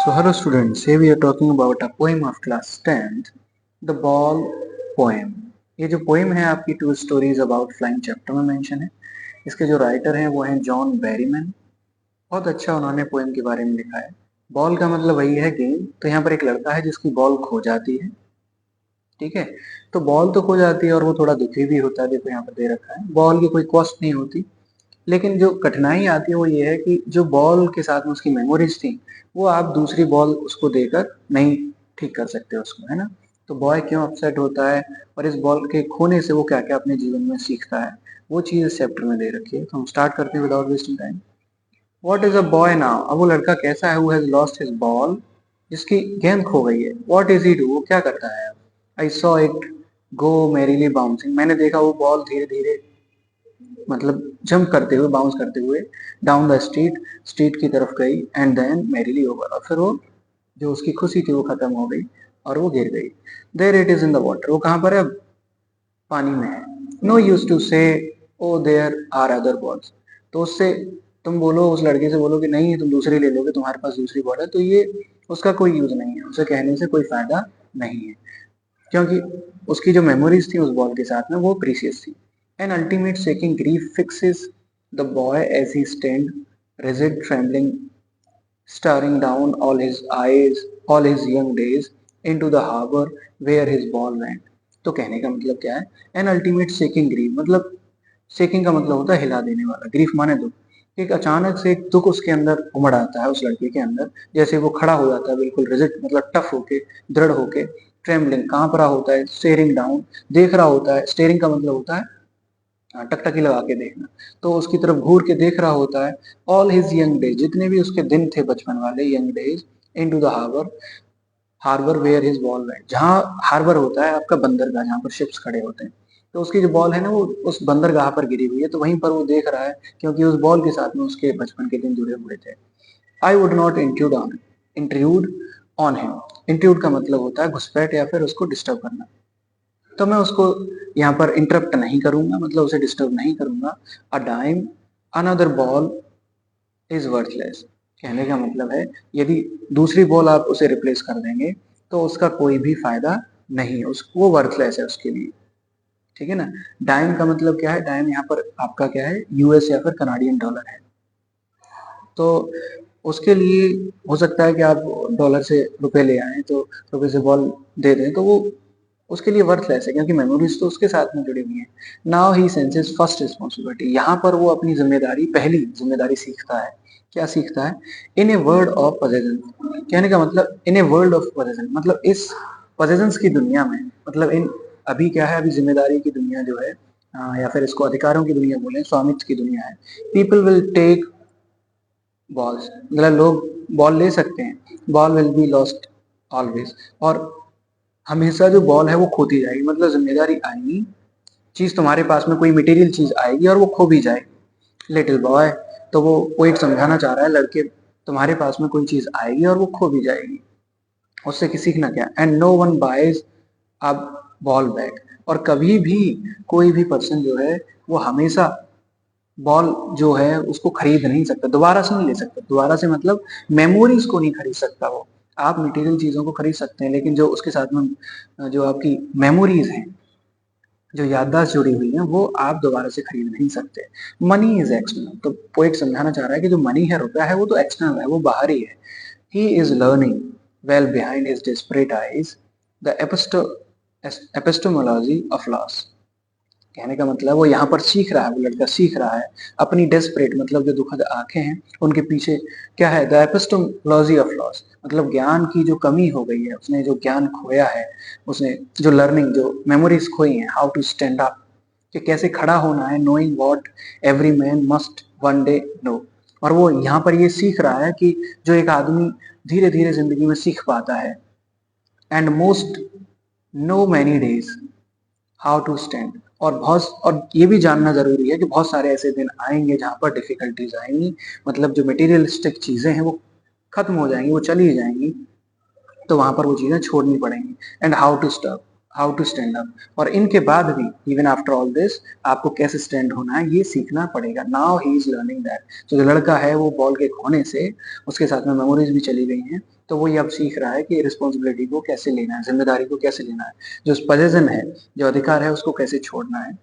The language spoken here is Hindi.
So hello students, here we are talking about a poem of class 10th, The Ball Poem. ये जो पोएम है आपकी two stories about flying chapter में मेंशन है। इसके जो राइटर हैं वो हैं जॉन बैरीमैन। बहुत अच्छा उन्होंने पोएम के बारे में लिखा है। बॉल का मतलब वही है गेम। तो यहाँ पर एक लड़का है जिसकी बॉल खो जाती है। ठीक है, तो बॉल तो खो जाती है और वो थोड़ा दुखी भी होता है। देखो यहाँ पर दे रखा है, बॉल की कोई कॉस्ट नहीं होती। लेकिन जो कठिनाई आती है वो ये है कि जो बॉल के साथ में उसकी मेमोरीज थी वो आप दूसरी बॉल उसको देकर नहीं ठीक कर सकते उसको, है ना। तो बॉय क्यों अपसेट होता है और इस बॉल के खोने से वो क्या क्या अपने जीवन में सीखता है, वो चीज इस चैप्टर में दे रखी है। तो हम स्टार्ट करते हैं without wasting time. What is a boy now? अब वो लड़का कैसा है? Who has lost his ball, जिसकी गेंद खो गई है। What is he do? वो क्या करता है? I saw it go merrily bouncing, मैंने देखा वो बॉल धीरे धीरे मतलब जंप करते हुए, बाउंस करते हुए डाउन द स्ट्रीट, स्ट्रीट की तरफ गई। एंड देन मैरीली ओवर, और फिर वो जो उसकी खुशी थी वो खत्म हो गई और वो गिर गई। There it is in the water, वो कहाँ पर है? पानी में है। नो यूज टू से oh there are other balls, तो उससे तुम बोलो, उस लड़के से बोलो कि नहीं तुम दूसरी ले लोगे, तुम्हारे पास दूसरी बॉल है, तो ये उसका कोई यूज नहीं है, उसे कहने से कोई फायदा नहीं है, क्योंकि उसकी जो मेमोरीज थी उस बॉल के साथ में वो प्रीसियस थी। An ultimate seeking grief fixes the boy as he stand rigid trembling, staring down all his young days into the harbor where his ball went। तो कहने का मतलब क्या है? एन अल्टीमेट शेकिंग ग्रीफ, मतलब शेकिंग का मतलब होता है हिला देने वाला, ग्रीफ माने दुख। एक अचानक से एक दुख उसके अंदर उमड़ आता है उस लड़के के अंदर, जैसे वो खड़ा हो जाता है बिल्कुल रिजिड, मतलब टफ होके, दृढ़ होके। ट्रेमलिंग, कांप रहा होता है। स्टेयरिंग डाउन, देख रहा होता है। स्टेयरिंग का मतलब होता है टकटकी लगा के देखना, तो उसकी तरफ घूर के देख रहा होता है। ऑल हिज यंग डेज, जितने भी उसके दिन थे बचपन वाले, young days, into the harbour, harbour where his ball went, जहाँ हार्बर होता है आपका बंदरगाह, जहाँ पर शिप्स खड़े होते हैं, तो उसकी जो बॉल है ना वो उस बंदरगाह पर गिरी हुई है, तो वहीं पर वो देख रहा है, क्योंकि उस बॉल के साथ में उसके बचपन के दिन जुड़े हुए थे। I would not intrude on him, intrude का मतलब होता है घुसपैठ या फिर उसको डिस्टर्ब करना, तो मैं उसको यहाँ पर इंटरप्ट नहीं करूंगा, मतलब उसे डिस्टर्ब नहीं करूंगा। A dime another ball is worthless, कहने का मतलब है यदि दूसरी बॉल आप उसे रिप्लेस कर देंगे तो उसका कोई भी फायदा नहीं है, उसको वो वर्थलेस है उसके लिए। ठीक है ना। डाइम का मतलब क्या है? डाइम यहाँ पर आपका क्या है? यूएस या फिर कनाडियन डॉलर है। तो उसके लिए हो सकता है कि आप डॉलर से रुपए ले आए तो रुपए से बॉल दे दें, तो वो उसके लिए वर्थलेस है, क्योंकि मेमोरीज तो उसके साथ में जुड़ी हुई है। Now he senses first responsibility, यहाँ पर वो अपनी जिम्मेदारी, पहली जिम्मेदारी सीखता है। क्या सीखता है? इन ए वर्ल्ड ऑफ पोजेशन, कहने का मतलब इन ए वर्ल्ड ऑफ पोजेशन, मतलब इस पोजेशंस की दुनिया में, मतलब इन, अभी क्या है, अभी जिम्मेदारी की दुनिया जो है, या फिर इसको अधिकारों की दुनिया बोले, स्वामित्व की दुनिया है। पीपल विल टेक बॉल्स, मतलब लोग बॉल ले सकते हैं। Ball will be lost always, और हमेशा जो बॉल है वो खोती जाएगी, मतलब जिम्मेदारी आएगी, चीज तुम्हारे पास में कोई मटेरियल चीज आएगी और वो खो भी जाएगी। लिटिल बॉय, तो वो पोइट समझाना चाह रहा है, लड़के तुम्हारे पास में कोई चीज आएगी और वो खो भी जाएगी, उससे कि सीखना क्या। एंड नो वन बाइज अब बॉल बैक, और कभी भी कोई भी पर्सन जो है वो हमेशा बॉल जो है उसको खरीद नहीं सकता, दोबारा से नहीं ले सकता। दोबारा से मतलब मेमोरीज को नहीं खरीद सकता वो। आप मटेरियल चीजों को खरीद सकते हैं, लेकिन जो उसके साथ में जो आपकी मेमोरीज हैं, जो याददाश्त जुड़ी हुई है, वो आप दोबारा से खरीद नहीं सकते। मनी इज एक्सटर्नल, तो पोइट समझाना चाह रहा है कि जो मनी है, रुपया है, वो तो एक्सटर्नल है, वो बाहरी है। He is learning well behind his desperate eyes the epistemology of loss, कहने का मतलब वो यहाँ पर सीख रहा है, वो लड़का सीख रहा है अपनी डेस्परेट, मतलब जो दुखद आंखें हैं उनके पीछे क्या है? द एपिस्टोमोलॉजी ऑफ लॉस, मतलब ज्ञान की जो कमी हो गई है, उसने जो ज्ञान खोया है, उसने जो लर्निंग, जो मेमोरीज खोई हैं। हाउ टू स्टैंड अप, कि कैसे खड़ा होना है। Knowing what every man must one day know, और वो यहाँ पर ये सीख रहा है कि जो एक आदमी धीरे धीरे जिंदगी में सीख पाता है। And most know many days how to stand, और ये भी जानना जरूरी है कि बहुत सारे ऐसे दिन आएंगे जहां पर डिफिकल्टीज आएंगी, मतलब जो मटेरियलिस्टिक चीजें हैं वो खत्म हो जाएंगी, वो चली जाएंगी, तो वहां पर वो चीजें छोड़नी पड़ेंगी। And how to stop, how to stand up, और इनके बाद भी इवन आफ्टर ऑल दिस आपको कैसे स्टैंड होना है ये सीखना पड़ेगा। Now he is learning that. तो जो लड़का है वो बॉल के खोने से उसके साथ में मेमोरीज भी चली गई हैं, तो वो ये अब सीख रहा है कि रिस्पॉन्सिबिलिटी को कैसे लेना है, जिम्मेदारी को कैसे लेना है, जो पोजीशन है, जो अधिकार है उसको कैसे छोड़ना है।